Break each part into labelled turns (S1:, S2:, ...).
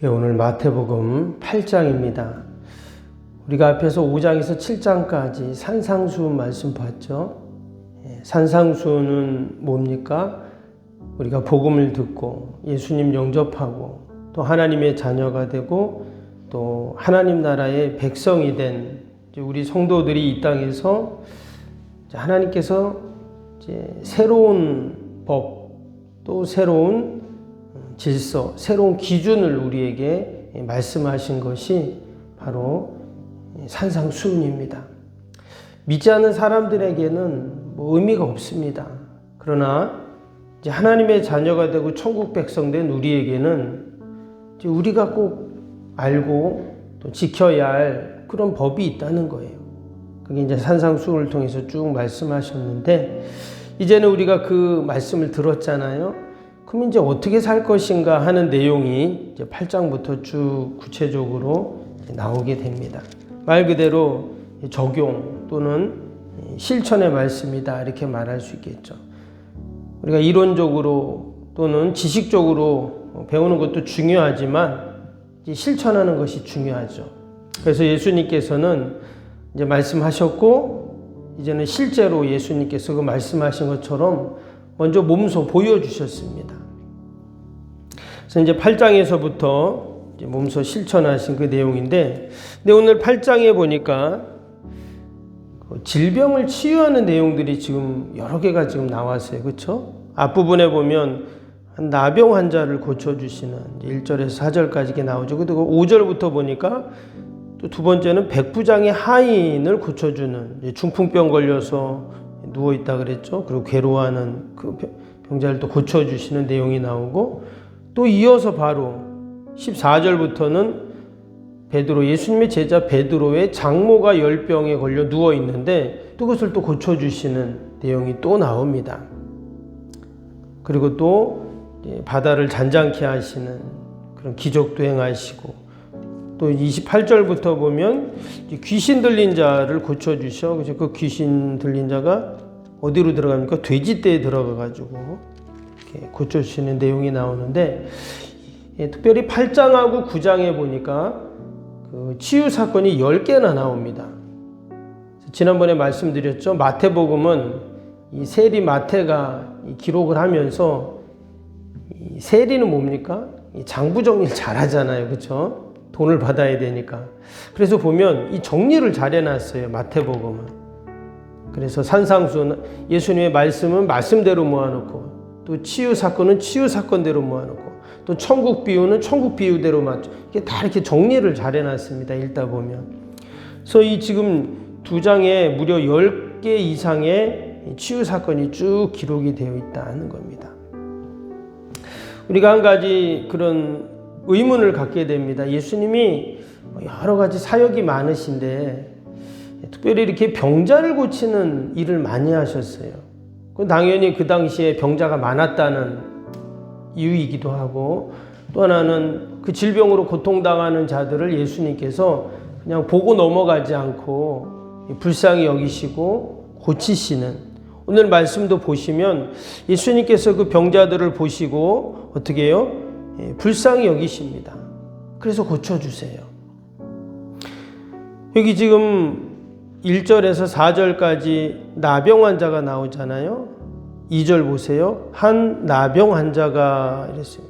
S1: 오늘 마태복음 8장입니다. 우리가 앞에서 5장에서 7장까지 산상수 말씀 봤죠. 산상수는 뭡니까? 우리가 복음을 듣고 예수님 영접하고 또 하나님의 자녀가 되고 또 하나님 나라의 백성이 된 우리 성도들이 이 땅에서 하나님께서 이제 새로운 법, 또 새로운 질서, 새로운 기준을 우리에게 말씀하신 것이 바로 산상수훈입니다. 믿지 않는 사람들에게는 의미가 없습니다. 그러나 이제 하나님의 자녀가 되고 천국 백성 된 우리에게는 이제 우리가 꼭 알고 또 지켜야 할 그런 법이 있다는 거예요. 그게 이제 산상수훈을 통해서 쭉 말씀하셨는데, 이제는 우리가 그 말씀을 들었잖아요. 그럼 이제 어떻게 살 것인가 하는 내용이 이제 8장부터 쭉 구체적으로 나오게 됩니다. 말 그대로 적용 또는 실천의 말씀이다, 이렇게 말할 수 있겠죠. 우리가 이론적으로 또는 지식적으로 배우는 것도 중요하지만 이제 실천하는 것이 중요하죠. 그래서 예수님께서는 이제 말씀하셨고, 이제는 실제로 예수님께서 그 말씀하신 것처럼 먼저 몸소 보여주셨습니다. 그래서 이제 8장에서부터 이제 몸소 실천하신 그 내용인데, 근데 오늘 8장에 보니까 질병을 치유하는 내용들이 지금 여러 개가 지금 나왔어요. 그렇죠? 앞부분에 보면 나병 환자를 고쳐주시는 1절에서 4절까지 이렇게 나오죠. 그리고 5절부터 보니까 또 두 번째는 백부장의 하인을 고쳐주는, 중풍병 걸려서 누워있다 그랬죠. 그리고 괴로워하는 그 병자를 또 고쳐주시는 내용이 나오고, 또 이어서 바로 14절부터는 베드로, 예수님의 제자 베드로의 장모가 열병에 걸려 누워있는데 또 그것을 또 고쳐주시는 내용이 또 나옵니다. 그리고 또 바다를 잔잔케 하시는 그런 기적도 행하시고, 또 28절부터 보면 귀신 들린 자를 고쳐주셔. 그래서 그 귀신 들린 자가 어디로 들어갑니까? 돼지떼에 들어가가지고 이렇게 고쳐주시는 내용이 나오는데, 특별히 8장하고 9장에 보니까 그 치유 사건이 10개나 나옵니다. 지난번에 말씀드렸죠. 마태복음은 이 세리 마태가 기록을 하면서, 이 세리는 뭡니까? 이 장부 정리를 잘 하잖아요. 그렇죠? 돈을 받아야 되니까. 그래서 보면 이 정리를 잘 해놨어요, 마태복음은. 그래서 산상수훈, 예수님의 말씀은 말씀대로 모아놓고, 또 치유 사건은 치유 사건대로 모아놓고, 또 천국 비유는 천국 비유대로 맞죠. 이게 다 이렇게 정리를 잘 해놨습니다, 읽다 보면. 그래서 이 지금 두 장에 무려 10개 이상의 치유 사건이 쭉 기록이 되어 있다는 겁니다. 우리가 한 가지 그런 의문을 갖게 됩니다. 예수님이 여러 가지 사역이 많으신데 특별히 이렇게 병자를 고치는 일을 많이 하셨어요. 당연히 그 당시에 병자가 많았다는 이유이기도 하고, 또 하나는 그 질병으로 고통당하는 자들을 예수님께서 그냥 보고 넘어가지 않고 불쌍히 여기시고 고치시는, 오늘 말씀도 보시면 예수님께서 그 병자들을 보시고 어떻게 해요? 불쌍히 여기십니다. 그래서 고쳐주세요. 여기 지금 1절에서 4절까지 나병 환자가 나오잖아요. 2절 보세요. 한 나병 환자가 이랬어요.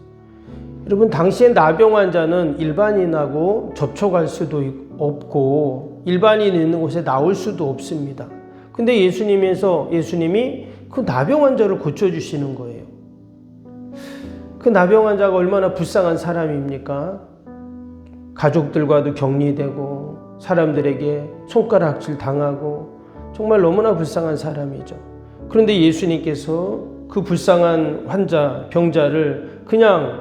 S1: 여러분, 당시에 나병 환자는 일반인하고 접촉할 수도 없고 일반인이 있는 곳에 나올 수도 없습니다. 근데 예수님이 그 나병 환자를 고쳐주시는 거예요. 그 나병 환자가 얼마나 불쌍한 사람입니까? 가족들과도 격리되고 사람들에게 손가락질 당하고 정말 너무나 불쌍한 사람이죠. 그런데 예수님께서 그 불쌍한 환자, 병자를 그냥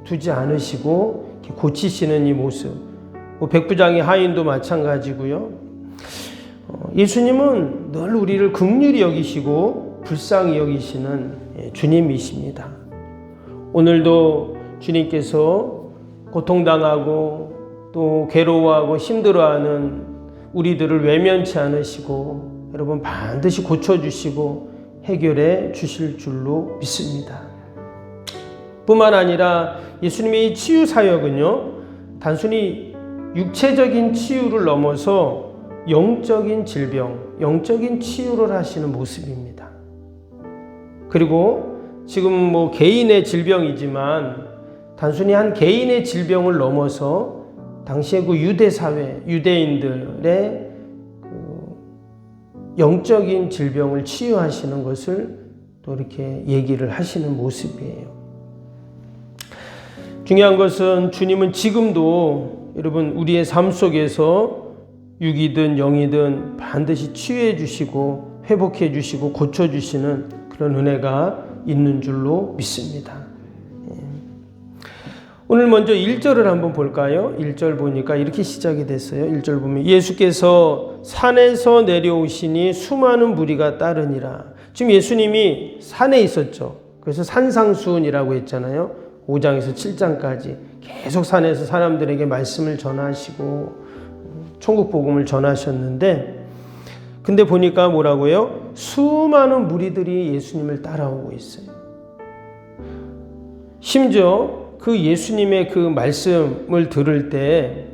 S1: 두지 않으시고 고치시는 이 모습, 백부장의 하인도 마찬가지고요. 예수님은 늘 우리를 긍휼히 여기시고 불쌍히 여기시는 주님이십니다. 오늘도 주님께서 고통당하고 또 괴로워하고 힘들어하는 우리들을 외면치 않으시고 여러분 반드시 고쳐주시고 해결해 주실 줄로 믿습니다. 뿐만 아니라 예수님의 치유 사역은요, 단순히 육체적인 치유를 넘어서 영적인 질병, 영적인 치유를 하시는 모습입니다. 그리고 지금 뭐 개인의 질병이지만 단순히 한 개인의 질병을 넘어서 당시의 그 유대 사회, 유대인들의 영적인 질병을 치유하시는 것을 또 이렇게 얘기를 하시는 모습이에요. 중요한 것은 주님은 지금도 여러분 우리의 삶 속에서 육이든 영이든 반드시 치유해 주시고 회복해 주시고 고쳐 주시는 그런 은혜가 있는 줄로 믿습니다. 오늘 먼저 1절을 한번 볼까요? 1절 보니까 이렇게 시작이 됐어요. 1절 보면 예수께서 산에서 내려오시니 수많은 무리가 따르니라. 지금 예수님이 산에 있었죠. 그래서 산상수훈이라고 했잖아요. 5장에서 7장까지 계속 산에서 사람들에게 말씀을 전하시고 천국 복음을 전하셨는데, 근데 보니까 뭐라고요? 수많은 무리들이 예수님을 따라오고 있어요. 심지어 그 예수님의 그 말씀을 들을 때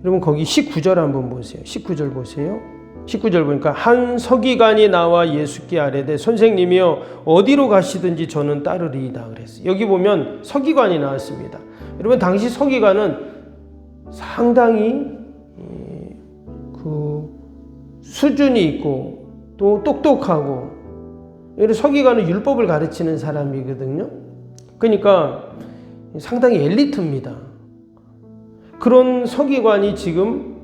S1: 여러분 거기 19절 한번 보세요. 19절 보세요. 19절 보니까 한 서기관이 나와 예수께 아뢰되 선생님이여 어디로 가시든지 저는 따르리이다 그랬어요. 여기 보면 서기관이 나왔습니다. 여러분 당시 서기관은 상당히 그 수준이 있고 또 똑똑하고, 서기관은 율법을 가르치는 사람이거든요. 그러니까 상당히 엘리트입니다. 그런 서기관이 지금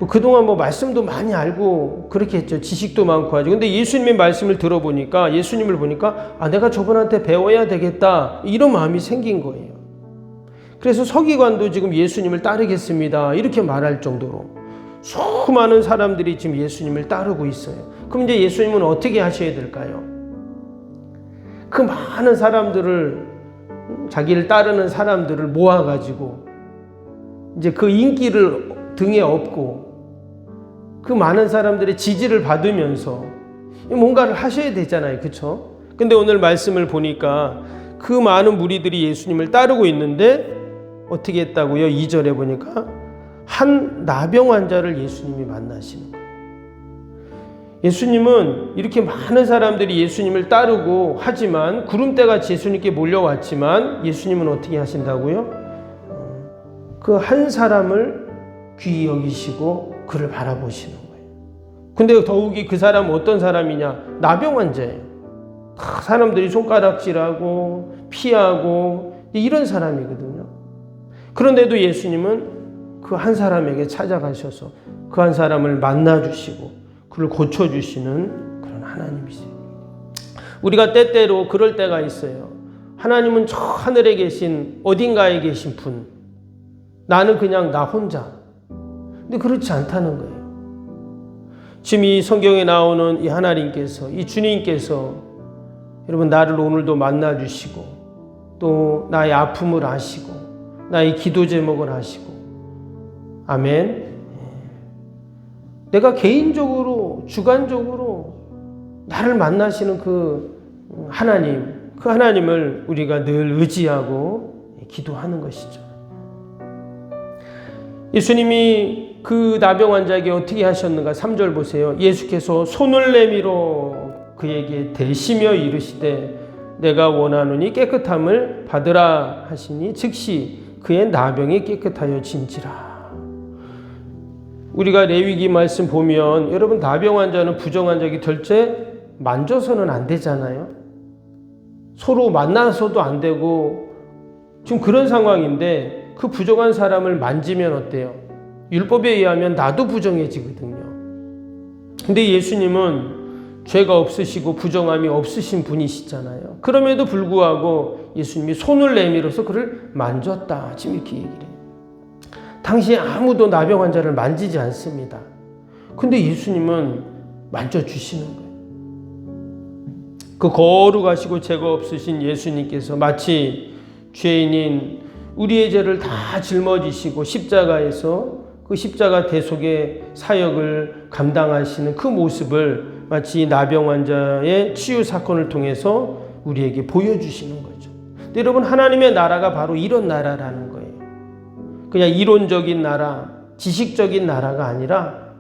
S1: 그동안 말씀도 많이 알고 그렇게 했죠. 지식도 많고 하죠. 근데 예수님의 말씀을 들어보니까, 예수님을 보니까 내가 저분한테 배워야 되겠다 이런 마음이 생긴 거예요. 그래서 서기관도 지금 예수님을 따르겠습니다 이렇게 말할 정도로 수많은 사람들이 지금 예수님을 따르고 있어요. 그럼 이제 예수님은 어떻게 하셔야 될까요? 그 많은 사람들을, 자기를 따르는 사람들을 모아가지고 이제 그 인기를 등에 업고 그 많은 사람들의 지지를 받으면서 뭔가를 하셔야 되잖아요. 그렇죠? 근데 오늘 말씀을 보니까 그 많은 무리들이 예수님을 따르고 있는데 어떻게 했다고요? 2절에 보니까 한 나병 환자를 예수님이 만나시는 거예요. 예수님은 이렇게 많은 사람들이 예수님을 따르고 하지만 구름대같이 예수님께 몰려왔지만 예수님은 어떻게 하신다고요? 그 한 사람을 귀히 여기시고 그를 바라보시는 거예요. 근데 더욱이 그 사람은 어떤 사람이냐? 나병 환자예요. 사람들이 손가락질하고 피하고 이런 사람이거든요. 그런데도 예수님은 그 한 사람에게 찾아가셔서 그 한 사람을 만나주시고 그를 고쳐주시는 그런 하나님이세요. 우리가 때때로 그럴 때가 있어요. 하나님은 저 하늘에 계신 어딘가에 계신 분, 나는 그냥 나 혼자. 근데 그렇지 않다는 거예요. 지금 이 성경에 나오는 이 하나님께서, 이 주님께서 여러분 나를 오늘도 만나주시고 또 나의 아픔을 아시고 나의 기도 제목을 아시고, 아멘. 내가 개인적으로 주관적으로 나를 만나시는 그 하나님, 그 하나님을 우리가 늘 의지하고 기도하는 것이죠. 예수님이 그 나병 환자에게 어떻게 하셨는가? 3절 보세요. 예수께서 손을 내밀어 그에게 대시며 이르시되 내가 원하노니 깨끗함을 받으라 하시니 즉시 그의 나병이 깨끗하여 진지라. 우리가 레위기 말씀 보면 여러분 나병 환자는 부정 환자에게 절대 만져서는 안 되잖아요. 서로 만나서도 안 되고 지금 그런 상황인데 그 부정한 사람을 만지면 어때요? 율법에 의하면 나도 부정해지거든요. 근데 예수님은 죄가 없으시고 부정함이 없으신 분이시잖아요. 그럼에도 불구하고 예수님이 손을 내밀어서 그를 만졌다. 지금 이렇게 얘기를 해요. 당시에 아무도 나병 환자를 만지지 않습니다. 근데 예수님은 만져주시는 거예요. 그 거룩하시고 죄가 없으신 예수님께서 마치 죄인인 우리의 죄를 다 짊어지시고 십자가에서 그 십자가 대속의 사역을 감당하시는 그 모습을 마치 나병 환자의 치유 사건을 통해서 우리에게 보여주시는 거죠. 근데 여러분, 하나님의 나라가 바로 이런 나라라는 거예요. 그냥 이론적인 나라, 지식적인 나라가 아니라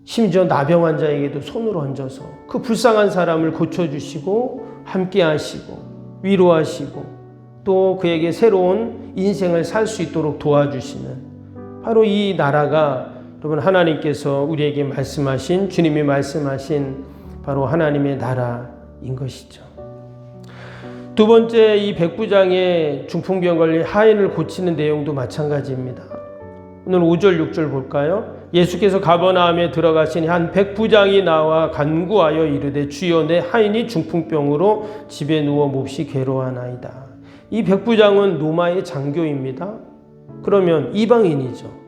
S1: 심지어 나병 환자에게도 손을 얹어서 그 불쌍한 사람을 고쳐주시고 함께 하시고 위로하시고 또 그에게 새로운 인생을 살 수 있도록 도와주시는 바로 이 나라가 여러분, 하나님께서 우리에게 말씀하신, 주님이 말씀하신 바로 하나님의 나라인 것이죠. 두 번째, 이 백부장의 중풍병 걸린 하인을 고치는 내용도 마찬가지입니다. 오늘 5절 6절 볼까요? 예수께서 가버나움에 들어가시니 한 백부장이 나와 간구하여 이르되 주여, 내 하인이 중풍병으로 집에 누워 몹시 괴로워하나이다. 이 백부장은 로마의 장교입니다. 그러면 이방인이죠.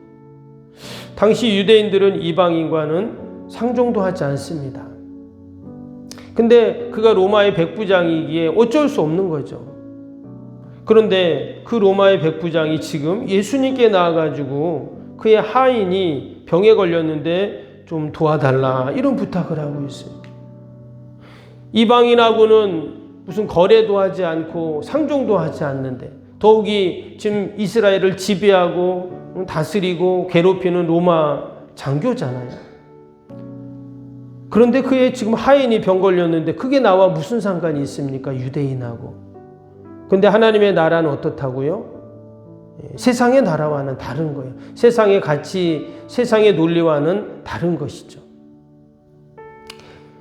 S1: 당시 유대인들은 이방인과는 상종도 하지 않습니다. 근데 그가 로마의 백부장이기에 어쩔 수 없는 거죠. 그런데 그 로마의 백부장이 지금 예수님께 나와가지고 그의 하인이 병에 걸렸는데 좀 도와달라, 이런 부탁을 하고 있어요. 이방인하고는 무슨 거래도 하지 않고 상종도 하지 않는데, 더욱이 지금 이스라엘을 지배하고 다스리고 괴롭히는 로마 장교잖아요. 그런데 그의 지금 하인이 병 걸렸는데 그게 나와 무슨 상관이 있습니까? 유대인하고. 그런데 하나님의 나라는 어떻다고요? 세상의 나라와는 다른 거예요. 세상의 가치, 세상의 논리와는 다른 것이죠.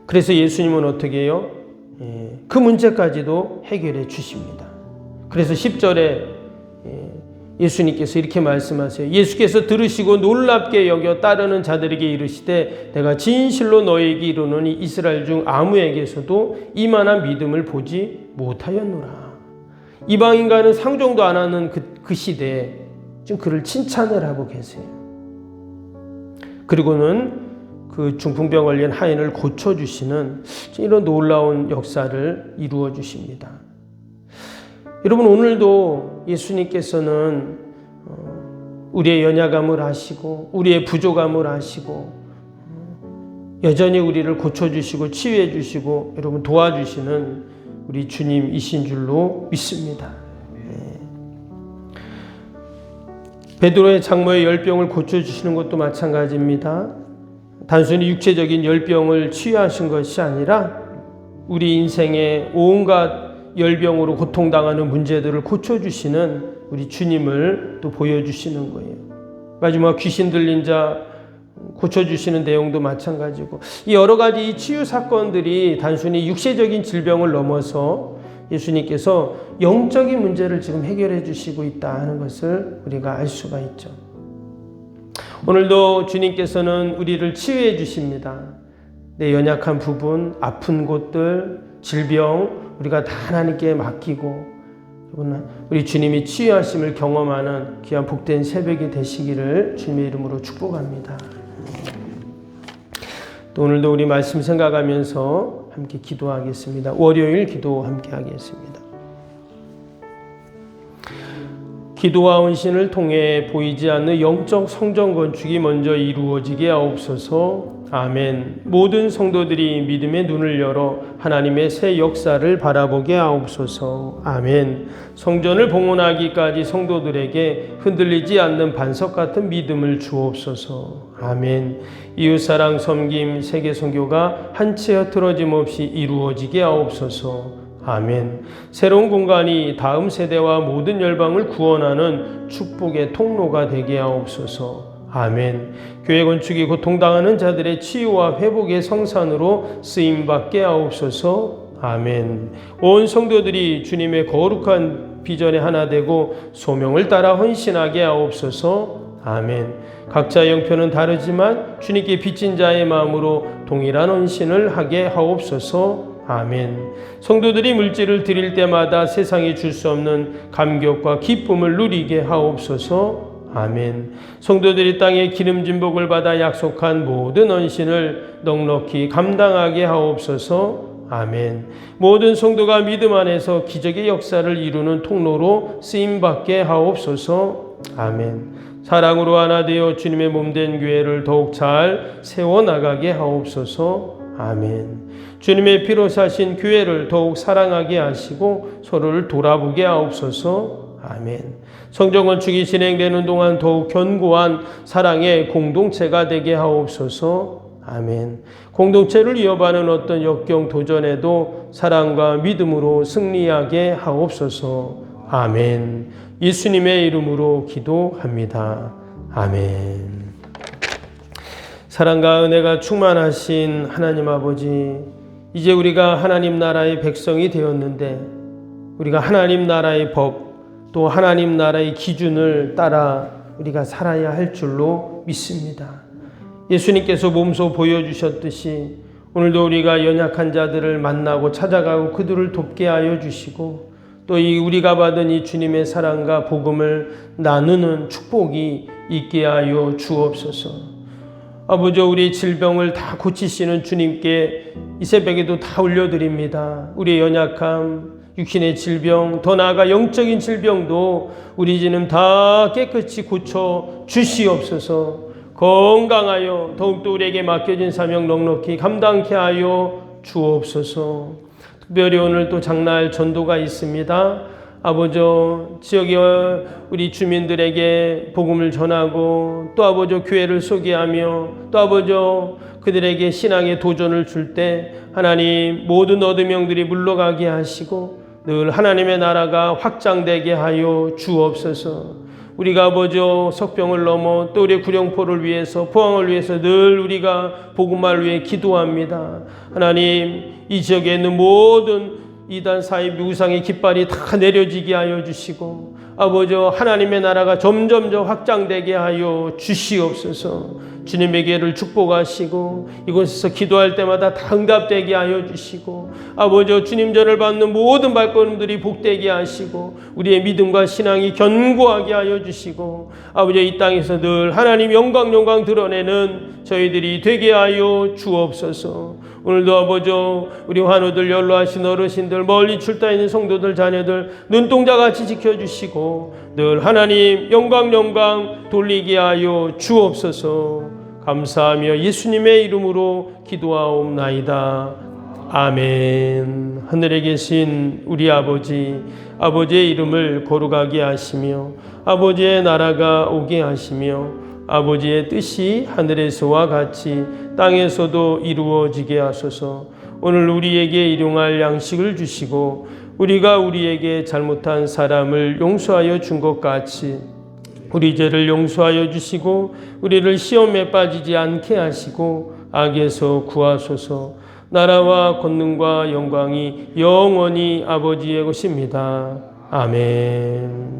S1: 그래서 예수님은 어떻게 해요? 그 문제까지도 해결해 주십니다. 그래서 10절에 예수님께서 이렇게 말씀하세요. 예수께서 들으시고 놀랍게 여겨 따르는 자들에게 이르시되 내가 진실로 너희에게 이르노니 이스라엘 중 아무에게서도 이만한 믿음을 보지 못하였노라. 이방인과는 상종도 안 하는 그 시대에 지금 그를 칭찬을 하고 계세요. 그리고는 그 중풍병 걸린 하인을 고쳐주시는 이런 놀라운 역사를 이루어 주십니다. 여러분, 오늘도 예수님께서는 우리의 연약함을 아시고 우리의 부족함을 아시고 여전히 우리를 고쳐주시고 치유해 주시고 여러분 도와주시는 우리 주님이신 줄로 믿습니다. 베드로의 장모의 열병을 고쳐주시는 것도 마찬가지입니다. 단순히 육체적인 열병을 치유하신 것이 아니라 우리 인생의 온갖 열병으로 고통당하는 문제들을 고쳐주시는 우리 주님을 또 보여주시는 거예요. 마지막 귀신 들린 자 고쳐주시는 내용도 마찬가지고, 이 여러 가지 치유 사건들이 단순히 육체적인 질병을 넘어서 예수님께서 영적인 문제를 지금 해결해 주시고 있다 하는 것을 우리가 알 수가 있죠. 오늘도 주님께서는 우리를 치유해 주십니다. 내 연약한 부분, 아픈 곳들, 질병 우리가 다 하나님께 맡기고 우리 주님이 치유하심을 경험하는 귀한 복된 새벽이 되시기를 주님의 이름으로 축복합니다. 또 오늘도 우리 말씀 생각하면서 함께 기도하겠습니다. 월요일 기도 함께 하겠습니다. 기도와 헌신을 통해 보이지 않는 영적 성전 건축이 먼저 이루어지게 하옵소서. 아멘. 모든 성도들이 믿음의 눈을 열어 하나님의 새 역사를 바라보게 하옵소서. 아멘. 성전을 봉헌하기까지 성도들에게 흔들리지 않는 반석 같은 믿음을 주옵소서. 아멘. 이웃사랑 섬김 세계 선교가 한 채 흐트러짐 없이 이루어지게 하옵소서. 아멘. 새로운 공간이 다음 세대와 모든 열방을 구원하는 축복의 통로가 되게 하옵소서. 아멘. 교회 건축이 고통당하는 자들의 치유와 회복의 성산으로 쓰임받게 하옵소서. 아멘. 온 성도들이 주님의 거룩한 비전에 하나 되고 소명을 따라 헌신하게 하옵소서. 아멘. 각자 형편은 다르지만 주님께 빚진 자의 마음으로 동일한 헌신을 하게 하옵소서. 아멘. 성도들이 물질을 드릴 때마다 세상에 줄 수 없는 감격과 기쁨을 누리게 하옵소서. 아멘. 성도들이 땅에 기름진 복을 받아 약속한 모든 헌신을 넉넉히 감당하게 하옵소서. 아멘. 모든 성도가 믿음 안에서 기적의 역사를 이루는 통로로 쓰임받게 하옵소서. 아멘. 사랑으로 하나 되어 주님의 몸된 교회를 더욱 잘 세워나가게 하옵소서. 아멘. 주님의 피로 사신 교회를 더욱 사랑하게 하시고 서로를 돌아보게 하옵소서. 아멘. 성전 건축이 진행되는 동안 더욱 견고한 사랑의 공동체가 되게 하옵소서. 아멘. 공동체를 이어가는 어떤 역경 도전에도 사랑과 믿음으로 승리하게 하옵소서. 아멘. 예수님의 이름으로 기도합니다. 아멘. 사랑과 은혜가 충만하신 하나님 아버지, 이제 우리가 하나님 나라의 백성이 되었는데 우리가 하나님 나라의 법, 또 하나님 나라의 기준을 따라 우리가 살아야 할 줄로 믿습니다. 예수님께서 몸소 보여주셨듯이 오늘도 우리가 연약한 자들을 만나고 찾아가고 그들을 돕게 하여 주시고, 또 이 우리가 받은 이 주님의 사랑과 복음을 나누는 축복이 있게 하여 주옵소서. 아버지, 우리 질병을 다 고치시는 주님께 이 새벽에도 다 올려드립니다. 우리의 연약함, 육신의 질병, 더 나아가 영적인 질병도 우리 지금 다 깨끗이 고쳐 주시옵소서. 건강하여 더욱더 우리에게 맡겨진 사명 넉넉히 감당케 하여 주옵소서. 특별히 오늘 또 장날 전도가 있습니다. 아버지, 지역의 우리 주민들에게 복음을 전하고, 또 아버지 교회를 소개하며, 또 아버지 그들에게 신앙의 도전을 줄 때 하나님 모든 어둠 영들이 물러가게 하시고 늘 하나님의 나라가 확장되게 하여 주옵소서. 우리가 아버지 석병을 넘어 또 우리 구룡포를 위해서, 포항을 위해서 늘 우리가 복음을 위해 기도합니다. 하나님, 이 지역에 있는 모든 이단 사이 우상의 깃발이 다 내려지게 하여 주시고, 아버지 하나님의 나라가 점점 확장되게 하여 주시옵소서. 주님의 기회를 축복하시고 이곳에서 기도할 때마다 다 응답되게 하여 주시고, 아버지 주님 전을 받는 모든 발걸음들이 복되게 하시고 우리의 믿음과 신앙이 견고하게 하여 주시고, 아버지 이 땅에서 늘 하나님 영광 드러내는 저희들이 되게 하여 주옵소서. 오늘도 아버지 우리 환우들, 연로하신 어르신들, 멀리 출타 있는 성도들, 자녀들 눈동자같이 지켜주시고 늘 하나님 영광 돌리게 하여 주옵소서. 감사하며 예수님의 이름으로 기도하옵나이다. 아멘. 하늘에 계신 우리 아버지, 아버지의 이름을 거룩하게 하시며 아버지의 나라가 오게 하시며 아버지의 뜻이 하늘에서와 같이 땅에서도 이루어지게 하소서. 오늘 우리에게 일용할 양식을 주시고 우리가 우리에게 잘못한 사람을 용서하여 준 것 같이 우리 죄를 용서하여 주시고 우리를 시험에 빠지지 않게 하시고 악에서 구하소서. 나라와 권능과 영광이 영원히 아버지의 것입니다. 아멘.